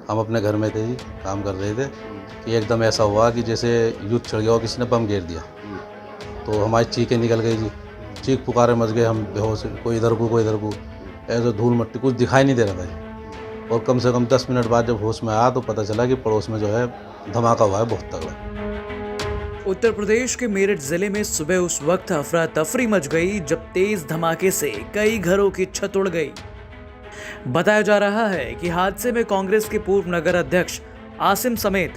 हम अपने घर में थे जी, काम कर रहे थे कि एकदम ऐसा हुआ कि जैसे युद्ध चढ़ गया और किसी ने बम गिर दिया। तो हमारी चीखें निकल गई जी, चीख पुकारे मच गए, हम बेहोश, कोई इधर को कोई इधर को, ऐसे धूल मट्टी कुछ दिखाई नहीं दे रहा था जी। और कम से कम 10 मिनट बाद जब होश में आया तो पता चला कि पड़ोस में जो है धमाका हुआ है बहुत तगड़ा। उत्तर प्रदेश के मेरठ जिले में सुबह उस वक्त अफरा तफरी मच गई जब तेज धमाके से कई घरों की छत उड़ गई। बताया जा रहा है कि हादसे में कांग्रेस के पूर्व नगर अध्यक्ष आसिम समेत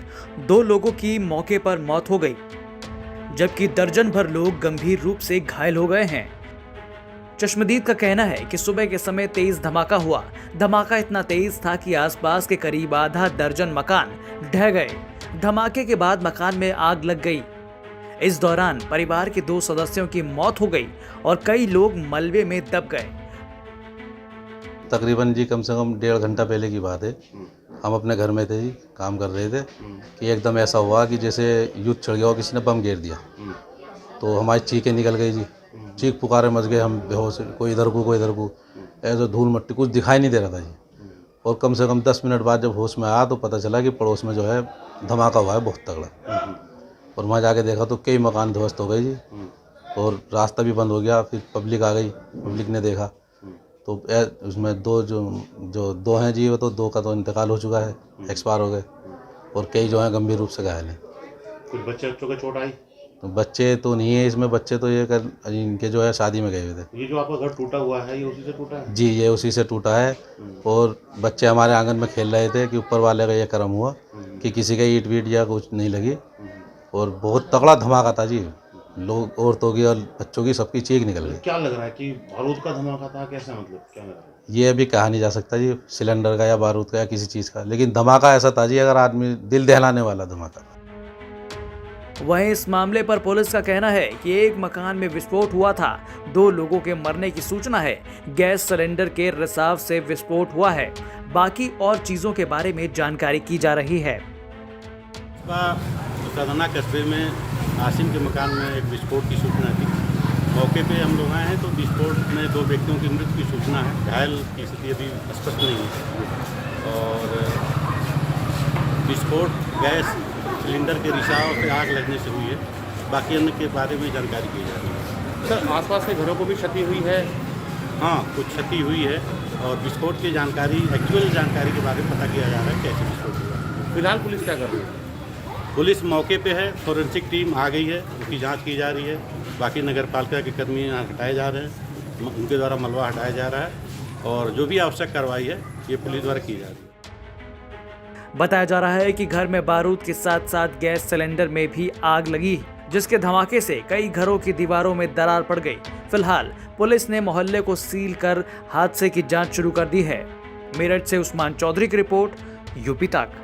2 लोगों की मौके पर मौत हो गई, जबकि दर्जन भर लोग गंभीर रूप से घायल हो गए हैं। चश्मदीद का कहना है कि सुबह के समय तेज धमाका हुआ। धमाका इतना तेज था कि आसपास के करीब आधा दर्जन मकान ढह गए। धमाके के बाद मकान में आग लग गई। इस दौरान परिवार के 2 सदस्यों की मौत हो गई और कई लोग मलबे में दब गए। तकरीबन जी कम से कम 1.5 घंटा पहले की बात है। हम अपने घर में थे जी, काम कर रहे थे कि एकदम ऐसा हुआ कि जैसे युद्ध चढ़ गया और किसी ने बम गिर दिया। तो हमारी चीखें निकल गई जी, चीख पुकारे मच गए, हम बेहोश, कोई इधर को कोई इधर को, ऐसे धूल मट्टी कुछ दिखाई नहीं दे रहा था जी। और कम से कम 10 मिनट बाद जब होश में आया तो पता चला कि पड़ोस में जो है धमाका हुआ है बहुत तगड़ा। और वहाँ जाके देखा तो कई मकान ध्वस्त हो गए जी, और रास्ता भी बंद हो गया। फिर पब्लिक आ गई, पब्लिक ने देखा तो उसमें 2 जो 2 हैं जी, वो तो 2 का तो इंतकाल हो चुका है, एक्सपायर हो गए, और कई जो हैं गंभीर रूप से घायल हैं। कुछ बच्चों को चोट आई? तो बच्चे तो नहीं है इसमें, बच्चे तो ये इनके जो है शादी में गए हुए थे। ये जो आपका घर टूटा हुआ है, ये उसी से टूटा है? जी, ये उसी से टूटा है। और बच्चे हमारे आंगन में खेल रहे थे कि ऊपर वाले का ये करम हुआ कि किसी का ईंट वीट या कुछ नहीं लगी। और बहुत तगड़ा धमाका था जी, लोग, औरतों की और बच्चों की सबकी चीख निकल गई। क्या लग रहा है कि बारूद का धमाका था? कैसा, मतलब क्या लग रहा है? ये अभी कहा नहीं जा सकता जी, सिलेंडर का या बारूद का या किसी चीज़ का, लेकिन धमाका ऐसा था जी, अगर आदमी दिल दहलाने वाला धमाका था। वहीं इस मामले पर पुलिस का कहना है कि एक मकान में विस्फोट हुआ था। 2 लोगों के मरने की सूचना है। गैस सिलेंडर के रिसाव से विस्फोट हुआ है। बाकी और चीजों के बारे में जानकारी की जा रही है। सदना कस्बे में आसिम के मकान में एक विस्फोट की सूचना थी। मौके पे हम लोग आए हैं तो विस्फोट में 2 व्यक्तियों की मृत्यु की सूचना है। घायल की स्थिति अभी स्पष्ट नहीं है। और विस्फोट गैस सिलेंडर के रिसाव से आग लगने से हुई है। बाकी अन्य के बारे में जानकारी की जा रही है। सर, आसपास के घरों को भी क्षति हुई है? हाँ, कुछ क्षति हुई है, और विस्फोट की जानकारी, एक्चुअल जानकारी के बारे में पता किया जा रहा है कैसे विस्फोट हुआ। फिलहाल पुलिस क्या कर रही है? पुलिस मौके पे है, फोरेंसिक टीम आ गई है, उसकी जांच की जा रही है। बाकी नगर पालिका के कर्मी यहाँ हटाए जा रहे हैं, उनके द्वारा मलबा हटाया जा रहा है, और जो भी आवश्यक कार्रवाई है ये पुलिस द्वारा की जा रही है। बताया जा रहा है कि घर में बारूद के साथ साथ गैस सिलेंडर में भी आग लगी, जिसके धमाके से कई घरों की दीवारों में दरार पड़ गई। फिलहाल पुलिस ने मोहल्ले को सील कर हादसे की जांच शुरू कर दी है। मेरठ से उस्मान चौधरी की रिपोर्ट, यूपी तक।